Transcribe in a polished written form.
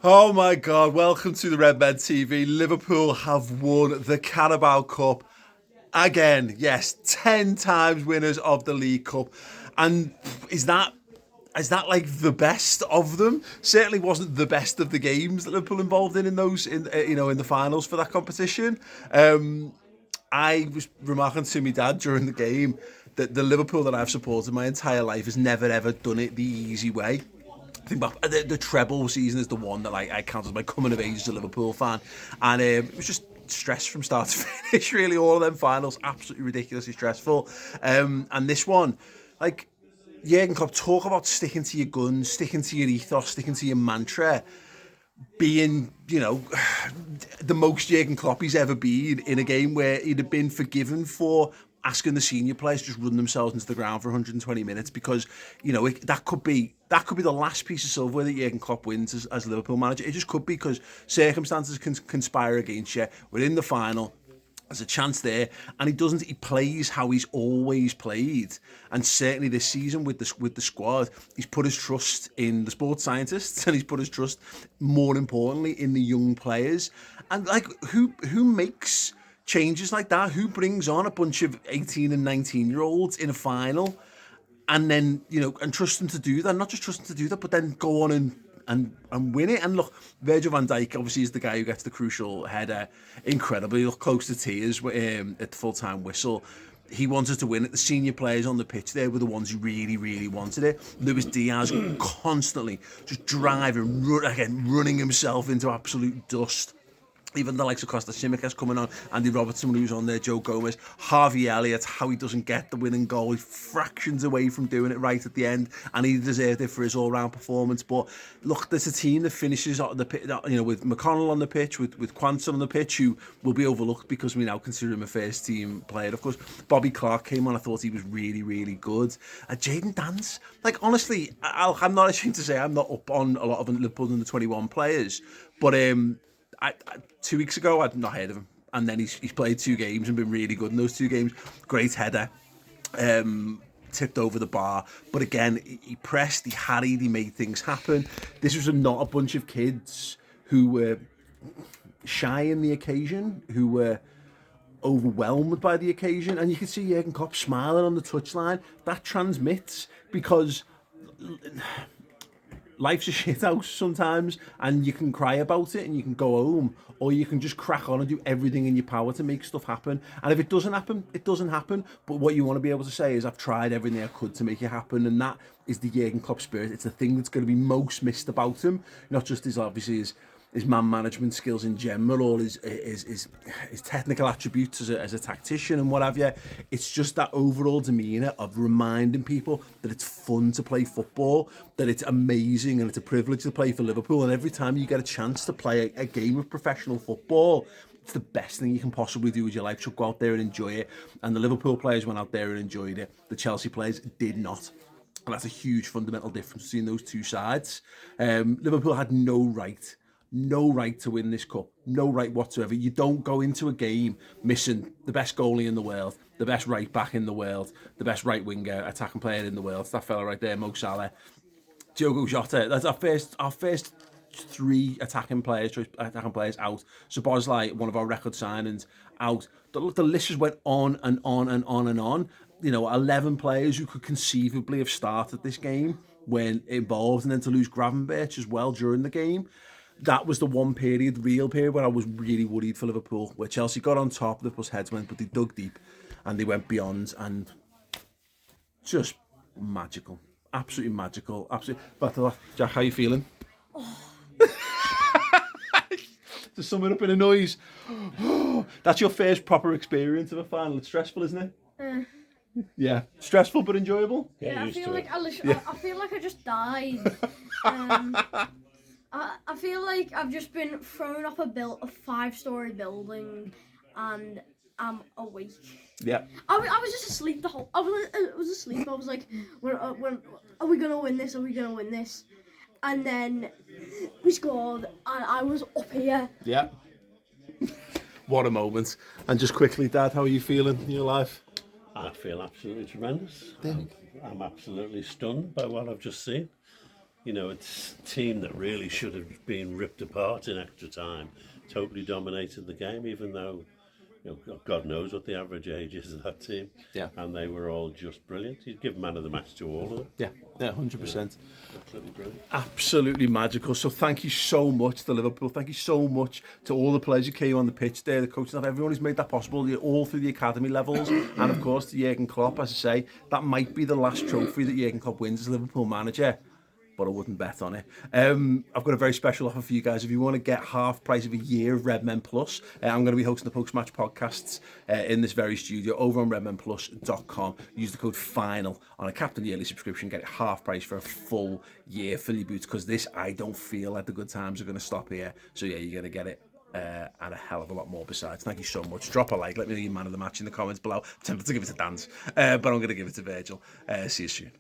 Oh my God, welcome to the Redmen TV. Liverpool have won the Carabao Cup again. Yes, 10 times winners of the League Cup. And is that like the best of them? Certainly wasn't the best of the games that Liverpool involved in those in the finals for that competition. I was remarking to my dad during the game that the Liverpool that I've supported my entire life has never ever done it the easy way. I think the treble season is the one that I count as my coming of age as a Liverpool fan, and it was just stress from start to finish. Really, all of them finals absolutely ridiculously stressful, and this one, like Jurgen Klopp, talk about sticking to your guns, sticking to your ethos, sticking to your mantra. Being, the most Jurgen Klopp he's ever been in a game where he'd have been forgiven for asking the senior players to just run themselves into the ground for 120 minutes because, that could be the last piece of silverware that Jurgen Klopp wins as Liverpool manager. It just could be because circumstances can conspire against you. We're in the final. There's a chance there, and he plays how he's always played, and certainly this season with the squad, he's put his trust in the sports scientists, and he's put his trust, more importantly, in the young players. And like, who makes changes like that? Who brings on a bunch of 18 and 19-year-olds in a final, and then and trust them to do that? Not just trust them to do that, but then go on and win it. And look, Virgil van Dijk obviously is the guy who gets the crucial header. Incredibly, look, close to tears at the full-time whistle. He wanted to win it. The senior players on the pitch there were the ones who really, really wanted it. Luis Diaz constantly just running himself into absolute dust. Even the likes of Costa Simicas coming on, Andy Robertson who's on there, Joe Gomez, Harvey Elliott, how he doesn't get the winning goal. He's fractions away from doing it right at the end, and he deserved it for his all-round performance. But look, there's a team that finishes on the pitch, with McConnell on the pitch, with Quanston on the pitch, who will be overlooked because we now consider him a first-team player. Of course, Bobby Clark came on. I thought he was really, really good. Jayden Dance, like honestly, I'm not ashamed to say I'm not up on a lot of Liverpool under 21 players, but 2 weeks ago, I'd not heard of him. And then he's played 2 games and been really good in those 2 games. Great header. Tipped over the bar. But again, he pressed, he harried, he made things happen. This was not a bunch of kids who were shy in the occasion, who were overwhelmed by the occasion. And you can see Jurgen Klopp smiling on the touchline. That transmits because life's a shit house sometimes, and you can cry about it and you can go home, or you can just crack on and do everything in your power to make stuff happen. And if it doesn't happen, it doesn't happen. But what you want to be able to say is, I've tried everything I could to make it happen, and that is the Jurgen Klopp spirit. It's the thing that's going to be most missed about him, not just his man management skills in general, or his technical attributes as a tactician and what have you. It's just that overall demeanour of reminding people that it's fun to play football, that it's amazing and it's a privilege to play for Liverpool. And every time you get a chance to play a game of professional football, it's the best thing you can possibly do with your life. So go out there and enjoy it. And the Liverpool players went out there and enjoyed it. The Chelsea players did not. And that's a huge fundamental difference between those two sides. Liverpool had no right to win this cup. No right whatsoever. You don't go into a game missing the best goalie in the world, the best right back in the world, the best right winger, attacking player in the world. It's that fella right there, Mo Salah, Diogo Jota. That's our first 3 attacking players out. Szoboszlai, one of our record signings, out. The list just went on and on and on and on. 11 players who could conceivably have started this game when involved, and then to lose Gravenberch as well during the game. That was the one period, real period, where I was really worried for Liverpool, where Chelsea got on top, Liverpool's heads went, but they dug deep and they went beyond, and just magical. Absolutely magical. Absolutely. But, Jack, how are you feeling? Oh. To sum it up in a noise. That's your first proper experience of a final. It's stressful, isn't it? Yeah. Stressful but enjoyable? Yeah, I feel like I just died. I feel like I've just been thrown off a 5-story building, and I'm awake. Yeah. I was just asleep the whole. I was asleep. I was like, when are we gonna win this? Are we gonna win this? And then we scored, and I was up here. Yeah. What a moment! And just quickly, Dad, how are you feeling in your life? I feel absolutely tremendous. I'm absolutely stunned by what I've just seen. you know, it's a team that really should have been ripped apart in extra time. Totally dominated the game, even though, you know, God knows what the average age is of that team. Yeah. And they were all just brilliant. You'd give man of the match to all of them. Yeah, 100%. Absolutely brilliant. Absolutely magical. So thank you so much to Liverpool. Thank you so much to all the players who came on the pitch there, the coaching staff, everyone who's made that possible, all through the academy levels, and of course to Jurgen Klopp. As I say, that might be the last trophy that Jurgen Klopp wins as Liverpool manager, but I wouldn't bet on it. I've got a very special offer for you guys. If you want to get half price of a year of Redmen Plus, I'm going to be hosting the post-match podcasts in this very studio over on redmenplus.com. Use the code FINAL on a Captain Yearly subscription. Get it half price for a full year. Fill your boots, because this, I don't feel like the good times are going to stop here. So yeah, you're going to get it. And a hell of a lot more besides. Thank you so much. Drop a like. Let me know your man of the match in the comments below. I'm tempted to give it to Dan, but I'm going to give it to Virgil. See you soon.